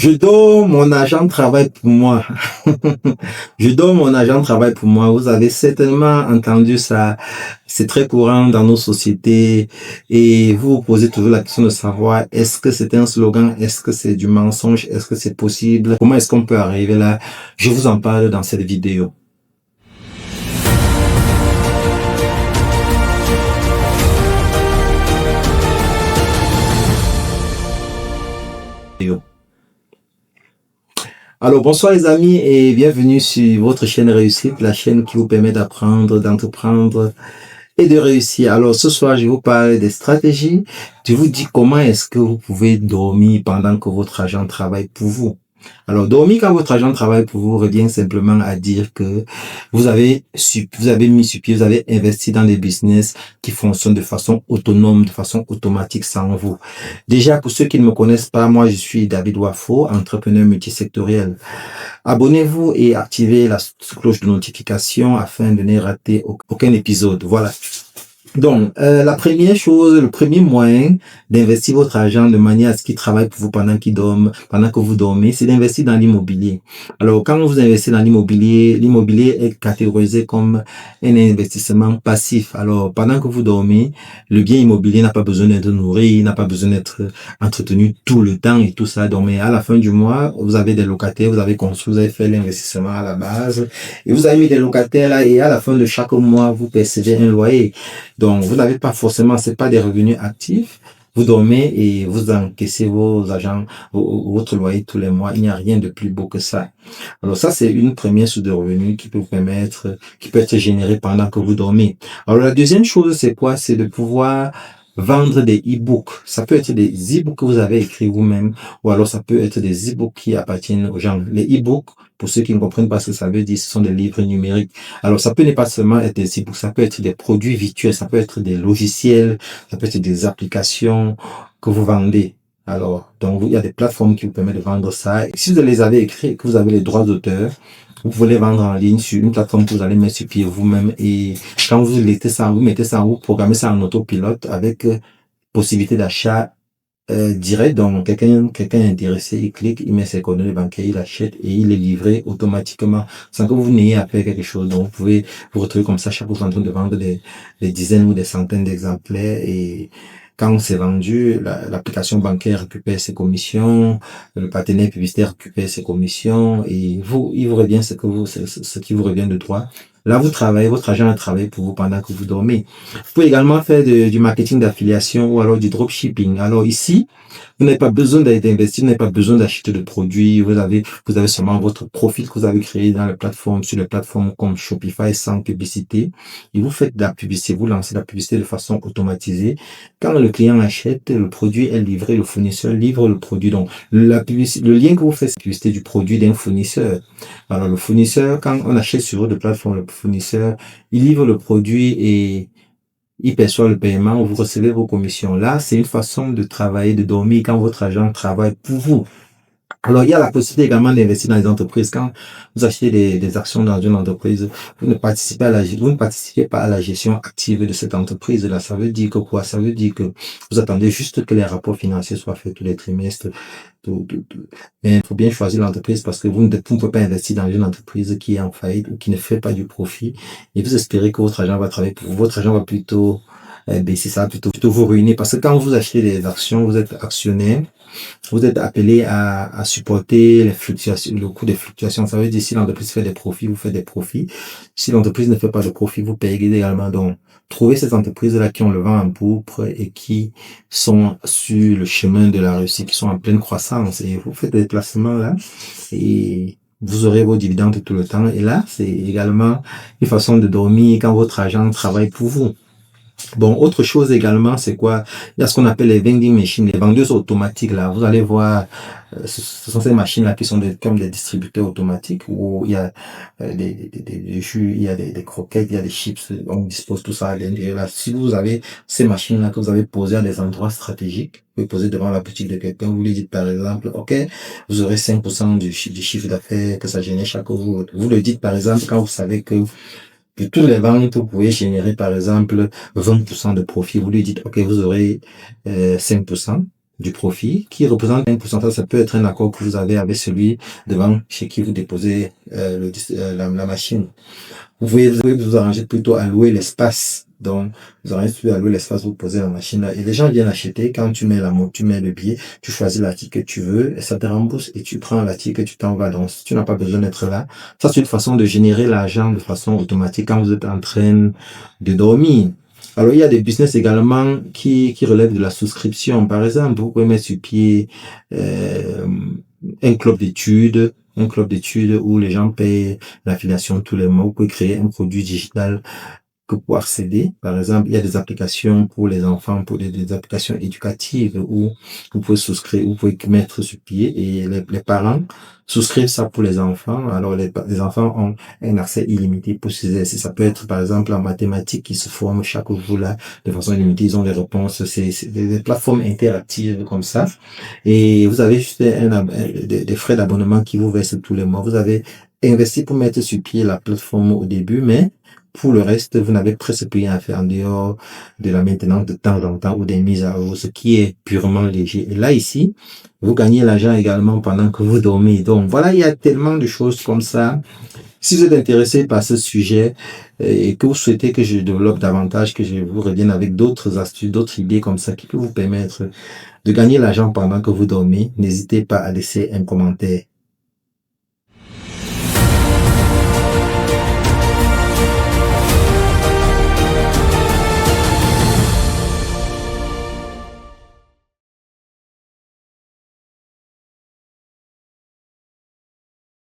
Je dors, mon agent travaille pour moi. Je dors, mon agent travaille pour moi. Vous avez certainement entendu ça. C'est très courant dans nos sociétés. Et vous vous posez toujours la question de savoir, est-ce que c'est un slogan? Est-ce que c'est du mensonge? Est-ce que c'est possible? Comment est-ce qu'on peut arriver là? Je vous en parle dans cette vidéo. Alors, bonsoir les amis et bienvenue sur votre chaîne Réussite, la chaîne qui vous permet d'apprendre, d'entreprendre et de réussir. Alors, ce soir, je vous parle des stratégies. Je vous dis comment est-ce que vous pouvez dormir pendant que votre agent travaille pour vous. Alors, dormir quand votre agent travaille pour vous revient simplement à dire que vous avez mis sur pied, vous avez investi dans des business qui fonctionnent de façon autonome, de façon automatique sans vous. Déjà, pour ceux qui ne me connaissent pas, moi, je suis David Wafo, entrepreneur multisectoriel. Abonnez-vous et activez la cloche de notification afin de ne rater aucun épisode. Voilà. Donc, la première chose, le premier moyen d'investir votre argent de manière à ce qu'il travaille pour vous pendant qu'il dorme, pendant que vous dormez, c'est d'investir dans l'immobilier. Alors, quand vous investissez dans l'immobilier, l'immobilier est catégorisé comme un investissement passif. Alors, pendant que vous dormez, le bien immobilier n'a pas besoin d'être nourri, n'a pas besoin d'être entretenu tout le temps et tout ça. Donc, mais à la fin du mois, vous avez des locataires, vous avez construit, vous avez fait l'investissement à la base et vous avez mis des locataires là et à la fin de chaque mois, vous percevez un loyer. Donc, vous n'avez pas forcément, c'est pas des revenus actifs. Vous dormez et vous encaissez vos agents, votre loyer tous les mois. Il n'y a rien de plus beau que ça. Alors ça, c'est une première source de revenus qui peut vous permettre, qui peut être générée pendant que vous dormez. Alors la deuxième chose, c'est quoi? C'est de pouvoir vendre des e-books. Ça peut être des e-books que vous avez écrits vous-même, ou alors ça peut être des e-books qui appartiennent aux gens. Les e-books, pour ceux qui ne comprennent pas ce que ça veut dire, ce sont des livres numériques. Alors, ça peut ne pas seulement être des e-books, ça peut être des produits virtuels, ça peut être des logiciels, ça peut être des applications que vous vendez. Alors, donc, il y a des plateformes qui vous permettent de vendre ça. Et si vous les avez écrits et que vous avez les droits d'auteur, vous pouvez les vendre en ligne sur une plateforme que vous allez mettre sur pied vous-même. Et quand vous mettez ça, vous programmez ça en autopilote avec possibilité d'achat direct. Donc, quelqu'un intéressé, il clique, il met ses coordonnées bancaires, il achète et il est livré automatiquement sans que vous n'ayez à faire quelque chose. Donc, vous pouvez vous retrouver comme ça chaque fois en train de vendre des dizaines ou des centaines d'exemplaires et quand c'est vendu, l'application bancaire récupère ses commissions, le partenaire publicitaire récupère ses commissions et vous, il vous revient ce qui vous revient de droit. Là, vous travaillez, votre agent a travaillé pour vous pendant que vous dormez. Vous pouvez également faire du marketing d'affiliation ou alors du dropshipping. Alors ici, vous n'avez pas besoin d'investir, vous n'avez pas besoin d'acheter de produits. Vous avez seulement votre profil que vous avez créé dans les plateformes, sur les plateformes comme Shopify sans publicité. Et vous faites de la publicité, vous lancez la publicité de façon automatisée. Quand le client achète, le produit est livré, le fournisseur livre le produit. Donc, le lien que vous faites, c'est la publicité du produit d'un fournisseur. Alors, le fournisseur, quand on achète sur votre plateforme, le fournisseur, il livre le produit et il perçoit le paiement, vous recevez vos commissions. Là, c'est une façon de travailler, de dormir quand votre agent travaille pour vous. Alors, il y a la possibilité également d'investir dans les entreprises. Quand vous achetez des actions dans une entreprise, vous ne participez pas à la gestion active de cette entreprise-là. Ça veut dire que quoi? Ça veut dire que vous attendez juste que les rapports financiers soient faits tous les trimestres. Mais il faut bien choisir l'entreprise parce que vous ne pouvez pas investir dans une entreprise qui est en faillite ou qui ne fait pas du profit et vous espérez que votre agent va travailler pour vous. Votre agent va plutôt baisser ça, plutôt vous ruiner parce que quand vous achetez des actions, vous êtes actionnaire. Vous êtes appelé à supporter les fluctuations, le coût des fluctuations. Ça veut dire si l'entreprise fait des profits, vous faites des profits. Si l'entreprise ne fait pas de profit, vous payez également. Donc, trouvez ces entreprises-là qui ont le vent en poupe et qui sont sur le chemin de la réussite, qui sont en pleine croissance. Et vous faites des placements là et vous aurez vos dividendes tout le temps. Et là, c'est également une façon de dormir quand votre agent travaille pour vous. Bon, autre chose également, c'est quoi? Il y a ce qu'on appelle les vending machines, les vendeuses automatiques là. Vous allez voir, ce sont ces machines là qui sont comme des distributeurs automatiques où il y a des jus, il y a des croquettes, il y a des chips. On dispose tout ça à l'intérieur là. Si vous avez ces machines là que vous avez posées à des endroits stratégiques, vous pouvez poser devant la boutique de quelqu'un, vous lui dites par exemple, OK, vous aurez 5% du chiffre d'affaires que ça génère chaque jour. Vous le dites par exemple quand vous savez que de toutes les ventes, vous pouvez générer par exemple 20% de profit. Vous lui dites, OK, vous aurez 5%. du profit qui représente un pourcentage. Ça peut être un accord que vous avez avec celui devant chez qui vous déposez la machine. Vous pouvez vous arranger plutôt à louer l'espace. Donc, vous arrangez plutôt à louer l'espace, vous posez la machine là. Et les gens viennent acheter. Quand tu mets tu mets le billet, tu choisis l'article que tu veux, et ça te rembourse, et tu prends l'article, tu t'en vas. Donc, si tu n'as pas besoin d'être là. Ça, c'est une façon de générer l'argent de façon automatique quand vous êtes en train de dormir. Alors, il y a des business également qui relèvent de la souscription. Par exemple, vous pouvez mettre sur pied euh, un club d'études où les gens payent l'affiliation tous les mois. Vous pouvez créer un produit digital que pour accéder. Par exemple, il y a des applications pour les enfants, pour des applications éducatives où vous pouvez souscrire, vous pouvez mettre sur pied et les parents souscrivent ça pour les enfants. Alors, les enfants ont un accès illimité pour ces exercices. Ça peut être, par exemple, en mathématiques qui se forment chaque jour là de façon illimitée. Ils ont les réponses. C'est des plateformes interactives comme ça. Et vous avez juste des frais d'abonnement qui vous versent tous les mois. Vous avez investi pour mettre sur pied la plateforme au début, mais pour le reste, vous n'avez presque rien à faire en dehors de la maintenance de temps en temps ou des mises à jour, ce qui est purement léger. Et là, ici, vous gagnez l'argent également pendant que vous dormez. Donc, voilà, il y a tellement de choses comme ça. Si vous êtes intéressé par ce sujet et que vous souhaitez que je développe davantage, que je vous revienne avec d'autres astuces, d'autres idées comme ça qui peuvent vous permettre de gagner l'argent pendant que vous dormez, n'hésitez pas à laisser un commentaire.